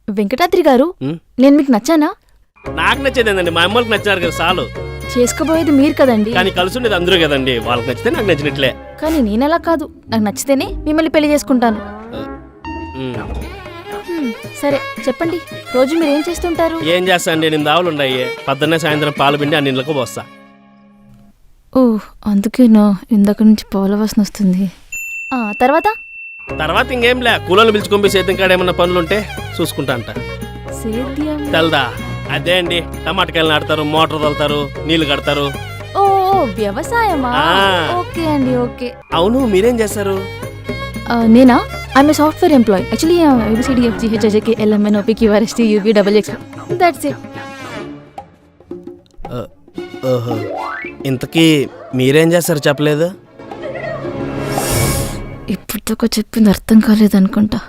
వెంకటాద్రి గారు, నేను మీకు నచ్చానా? నాకు నచ్చేదేందండి, మా అమ్మకి నచ్చారు కదా చాలు. చేసుకోబోయేది మీరు కదండి. కానీ కలిసి ఉండేది అందరూ కదండి, వాళ్ళకి నచ్చితే నాకు నచ్చినట్లే. కానీ నేనలా కాదు, నాకు నచ్చితేనే మిమ్మల్ని పెళ్లి చేసుకుంటాను. సరే చెప్పండి, రోజు మీరు ఏం చేస్తుంటారు? ఏం చేస్తా అండి, 8 ఆవులు ఉన్నాయి. పొద్దున్నే సాయంత్రం పాలు పిండి అన్ని ఇళ్ళకు పోస్తా. ఓ అందుకేనా ఇందాక నుంచి పాల వాసన వస్తుంది. తర్వాత ఇంకేం లే, కూలోళ్ళు పిలుచుకొని సేద్యం కాడ ఏమన్నా పనులుంటే చూసుకుంటా అంట. సేద్యం తెల్దా? అదే అండి, టమాటకాయలు నాటుతారు, మోటార్ తోలుతారు, నీళ్లు కడతారు. ఓ వ్యవసాయమా? ఓకే అండి, ఓకే. అవును, మీరేం చేస్తారు? నేనా? I'm a software employee. Actually ABCDFGHIJKLMNOPQRSTUV that's it. ఓహో, ఇంతకీ మీరేం చేస్తారు చెప్పలేదు? ఇప్పటిదాకా చెప్పింది అర్థం కాలేదనుకుంటా.